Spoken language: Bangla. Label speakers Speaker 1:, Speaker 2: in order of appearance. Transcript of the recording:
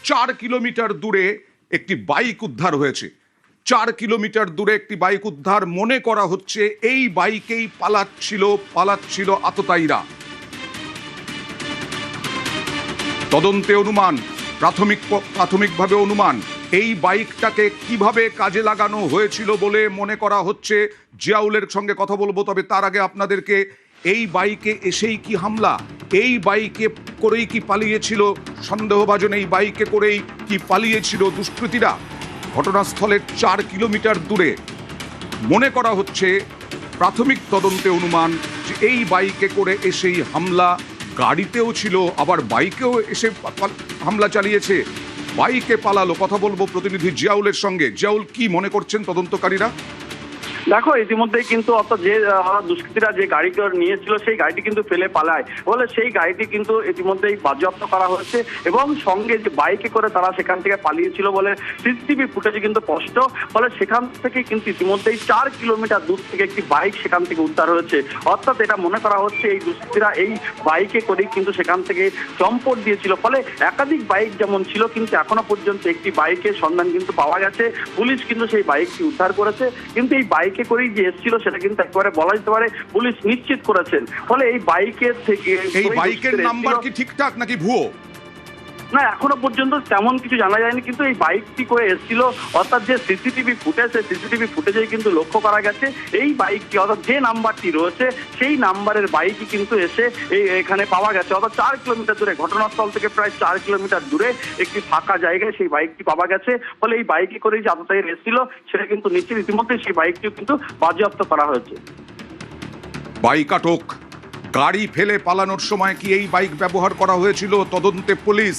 Speaker 1: 4 কিলোমিটার দূরে একটি বাইক উদ্ধার হয়েছে। 4 কিলোমিটার দূরে একটি বাইক উদ্ধার, মনে করা হচ্ছে এই বাইকেই পালাচ্ছিল আততায়ীরা। তদন্তে অনুমান, প্রাথমিকভাবে অনুমান এই বাইকটাকে কিভাবে কাজে লাগানো হয়েছিল বলে মনে করা হচ্ছে। জিয়াউলের সঙ্গে কথা বলবো, তবে তার আগে আপনাদেরকে, এই বাইকে এসেই কি হামলা, এই বাইকে করেই কি পালিয়েছিল সন্দেহভাজন, এই বাইকে করেই কি পালিয়েছিল দুষ্কৃতীরা? ঘটনাস্থলের 4 কিলোমিটার দূরে মনে করা হচ্ছে, প্রাথমিক তদন্তে অনুমান যে এই বাইকে করে এসেই হামলা। গাড়িতেও ছিল, আবার বাইকেও এসে হামলা চালিয়েছে, বাইকে পালালো। কথা বলবো প্রতিনিধি জিয়াউলের সঙ্গে। জিয়াউল, কি মনে করছেন তদন্তকারীরা?
Speaker 2: দেখো, ইতিমধ্যেই কিন্তু অর্থাৎ যে দুষ্কৃতীরা যে গাড়ি নিয়েছিল সেই গাড়িটি কিন্তু ফেলে পালায়, বলে সেই গাড়িটি কিন্তু ইতিমধ্যেই বাজেয়াপ্ত করা হয়েছে এবং সঙ্গে যে বাইকে করে তারা সেখান থেকে পালিয়েছিল বলে সিসিটিভি ফুটেজে কিন্তু স্পষ্ট। ফলে সেখান থেকে কিন্তু ইতিমধ্যেই 4 কিলোমিটার দূর থেকে একটি বাইক সেখান থেকে উদ্ধার হয়েছে। অর্থাৎ এটা মনে করা হচ্ছে এই দুষ্কৃতীরা এই বাইকে করেই কিন্তু সেখান থেকে চম্পট দিয়েছিল। ফলে একাধিক বাইক যেমন ছিল, কিন্তু এখনো পর্যন্ত একটি বাইকের সন্ধান কিন্তু পাওয়া গেছে। পুলিশ কিন্তু সেই বাইকটি উদ্ধার করেছে, কিন্তু এই বাইকে করেই যে এসেছিল সেটা কিন্তু একেবারে বলা যেতে পারে পুলিশ নিশ্চিত করেছেন। ফলে এই বাইকের থেকে,
Speaker 1: এই বাইকের নাম্বার কি ঠিকঠাক নাকি ভুয়ো?
Speaker 2: না, এখনো পর্যন্ত তেমন কিছু জানা যায়নি, কিন্তু এই বাইকটি করে এসেছিল অর্থাৎ যে সিসিটিভি ফুটেজ, সেই সিসিটিভি ফুটেজেই কিন্তু লক্ষ্য করা গেছে এই বাইকটি, অর্থাৎ যে নাম্বারটি রয়েছে সেই নাম্বারের বাইকই কিন্তু এসে এখানে পাওয়া গেছে। অর্থাৎ 4 কিলোমিটার দূরে, ঘটনাস্থল থেকে প্রায় 4 কিলোমিটার দূরে একটি ফাঁকা জায়গায় সেই বাইকটি পাওয়া গেছে। ফলে এই বাইকে করেই যে আততায়ীরা এসেছিল সেটা কিন্তু নিশ্চিত। ইতিমধ্যে সেই বাইকটিও কিন্তু বাজেয়াপ্ত করা হয়েছে।
Speaker 1: বাইক আটক। গাড়ি ফেলে পালানোর সময় কি এই বাইক ব্যবহার করা হয়েছিল? তদন্তে পুলিশ।